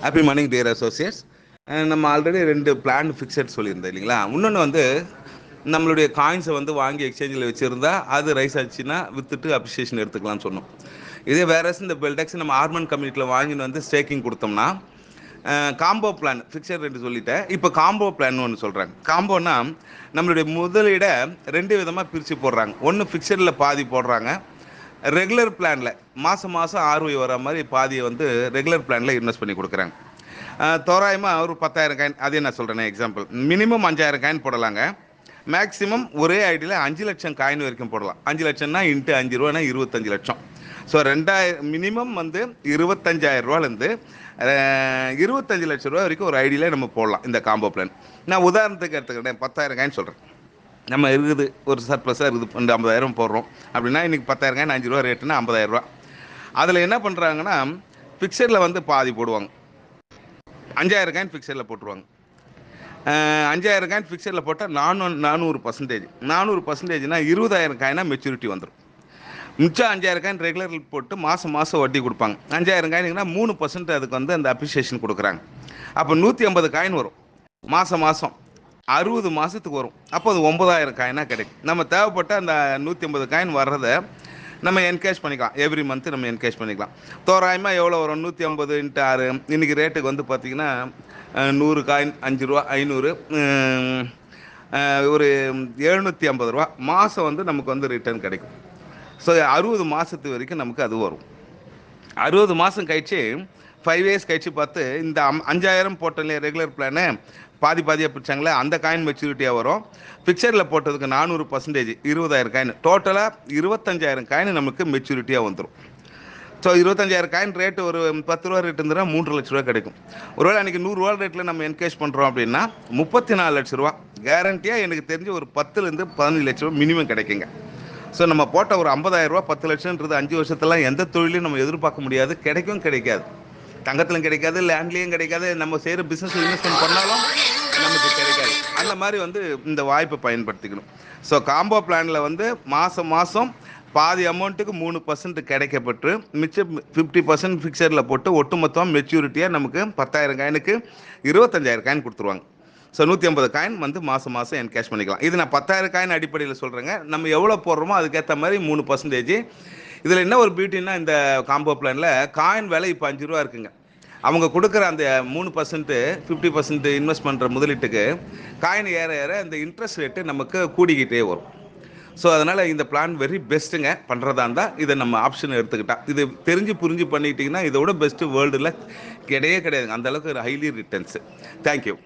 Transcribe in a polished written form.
Happy morning dear Associates. நம்ம already 2 plan fixed சொல்லியிருந்தோம் இல்லைங்களா. இன்னொன்று வந்து நம்மளுடைய காயின்ஸை வந்து வாங்கி எக்ஸ்சேஞ்சில் வச்சுருந்தா அது ரைஸ் ஆச்சுன்னா விற்றுட்டு அப்ரிசியேஷன் எடுத்துக்கலாம்னு சொன்னோம். இதே வேற இந்த பெல்டெக்ஸ் நம்ம ஆர்மன் கம்யூனிட்டியில் வாங்கின்னு வந்து ஸ்டேக்கிங் கொடுத்தோம்னா காம்போ பிளான் ஃபிக்ஸட் 2 சொல்லிட்டேன். இப்போ காம்போ பிளான் ஒன்று சொல்கிறாங்க. காம்போனா நம்மளுடைய முதலீடை 2 விதமாக பிரித்து போடுறாங்க. ஒன்று ஃபிக்ஸடில் பாதி போடுறாங்க, ரெகுலர் பிளானில் மாதம் மாதம் ROI வர மாதிரி பாதியை வந்து ரெகுலர் பிளானில் இன்வெஸ்ட் பண்ணி கொடுக்குறாங்க. தோராயமாக ஒரு 10,000 காயின், அதே நான் சொல்கிறேன் எக்ஸாம்பிள். மினிமம் 5,000 காயின் போடலாங்க. மேக்ஸிமம் ஒரே ஐடியில் 5 லட்சம் காயின் வரைக்கும் போடலாம். 5 லட்சம்னா இன்ட்டு 5 ரூபானா 25 லட்சம். ஸோ 2000 மினிமம் வந்து 25,000 ரூபாலேருந்து 25 லட்ச ரூபா வரைக்கும் ஒரு ஐடியில் நம்ம போடலாம் இந்த காம்போ பிளான். நான் உதாரணத்துக்கு எடுத்துக்கிட்டேன், 10,000 காயின் சொல்கிறேன். நம்ம இருக்குது ஒரு சர்ப்ளஸாக இருக்குது, 50,000 போடுறோம் அப்படின்னா இன்றைக்கி 10,000 காயின் 5 ரூபா ரேட்டுன்னா 50,000 ரூபா. அதில் என்ன பண்ணுறாங்கன்னா ஃபிக்ஸடில் வந்து பாதி போடுவாங்க. 5,000 காயின் ஃபிக்ஸடில் போட்டுருவாங்க. 5,000 காயின் ஃபிக்ஸடில் போட்டால் 400%. 400%னா 20,000 காயினாக மெச்சூரிட்டி வந்துடும். மிச்சம் 5,000 காயின் ரெகுலரில் போட்டு மாதம் மாதம் வட்டி கொடுப்பாங்க. 5,000 காயினுங்கன்னா 3% அதுக்கு வந்து அந்த அப்ரிசியேஷன் கொடுக்குறாங்க. அப்போ 150 காயின் வரும் மாதம் மாதம். 60 மாதத்துக்கு வரும். அப்போ அது 9,000 காயினாக கிடைக்கும். நம்ம தேவைப்பட்ட அந்த 150 காயின் வர்றதை நம்ம என்கேஷ் பண்ணிக்கலாம். எவ்ரி மந்த் நம்ம என்கேஷ் பண்ணிக்கலாம். தோராயமாக எவ்வளோ வரும்? 150 × 6. இன்றைக்கி ரேட்டுக்கு வந்து பார்த்திங்கன்னா 100 காயின் 5 ரூபா, 500, ஒரு 750 ரூபா மாதம் வந்து நமக்கு வந்து ரிட்டர்ன் கிடைக்கும். ஸோ 60 மாதத்து வரைக்கும் நமக்கு அது வரும். 60 மாதம் கழிச்சு 5 இயர்ஸ் கழிச்சு பார்த்து இந்த 5,000 போட்டோம்லையே ரெகுலர் பிளானு பாதியாக பிடிச்சாங்களே அந்த காயின் மெச்சூரிட்டியாக வரும். ஃபிக்ஸடில் போட்டதுக்கு 400%, 20,000 காயின், டோட்டலாக 25,000 காயின் நமக்கு மெச்சூரிட்டியாக வந்துடும். ஸோ 25,000 காயின் ரேட்டு ஒரு 10 ரூபா ரேட் இருந்ததுன்னா 3 லட்ச ரூபா கிடைக்கும். ஒருவேளை அன்றைக்கி 100 ரூபா ரேட்டில் நம்ம என்கேஷ் பண்ணுறோம் அப்படின்னா 34 லட்ச ரூபா கேரண்டியாக எனக்கு தெரிஞ்சு ஒரு 10லேருந்து 15 லட்ச ரூபா மினிமம் கிடைக்குங்க. ஸோ நம்ம போட்ட ஒரு 50,000 ரூபா 10 லட்சம்ன்றது 5 வருஷத்துலாம் எந்த தொழிலையும் நம்ம எதிர்பார்க்க முடியாது, கிடைக்காது. தங்கத்திலும் கிடைக்காது, லேண்ட்லேயும் கிடைக்காது, நம்ம செய்கிற பிஸ்னஸ் இன்வெஸ்ட்மெண்ட் பண்ணாலும் நமக்கு கிடைக்காது. அந்த மாதிரி வந்து இந்த வாய்ப்பை பயன்படுத்திக்கணும். ஸோ காம்போ பிளானில் வந்து மாதம் பாதி அமௌண்ட்டுக்கு 3% கிடைக்கப்பட்டு மிச்சம் 50% ஃபிக்ஸடில் போட்டு ஒட்டுமொத்தமாக மெச்சூரிட்டியாக நமக்கு 10,000 காயினுக்கு 25,000 காயின் கொடுத்துருவாங்க. ஸோ 150 காயின் வந்து மாதம் என்கேஷ் பண்ணிக்கலாம். இது நான் 10,000 காயின் அடிப்படையில் சொல்கிறேங்க. நம்ம எவ்வளோ போடுறோமோ அதுக்கேற்ற மாதிரி 3%. இதில் என்ன ஒரு பியூட்டின்னா இந்த காம்போ பிளானில் காயின் விலை இப்போ 5 ரூபா இருக்குங்க. அவங்க கொடுக்குற அந்த 3%, 50% இன்வெஸ்ட் பண்ணுற முதலீட்டுக்கு காயின் ஏற அந்த இன்ட்ரெஸ்ட் ரேட்டு நமக்கு கூடிக்கிட்டே வரும். ஸோ அதனால் இந்த பிளான் வெரி பெஸ்ட்டுங்க. பண்ணுறதா இருந்தால் இதை நம்ம ஆப்ஷன் எடுத்துக்கிட்டா, இது தெரிஞ்சு புரிஞ்சு பண்ணிக்கிட்டிங்கன்னா இதோட பெஸ்ட்டு வேர்ல்டில் கிடையாதுங்க. அந்தளவுக்கு ஹைலி ரிட்டர்ன்ஸு. தேங்க்யூ.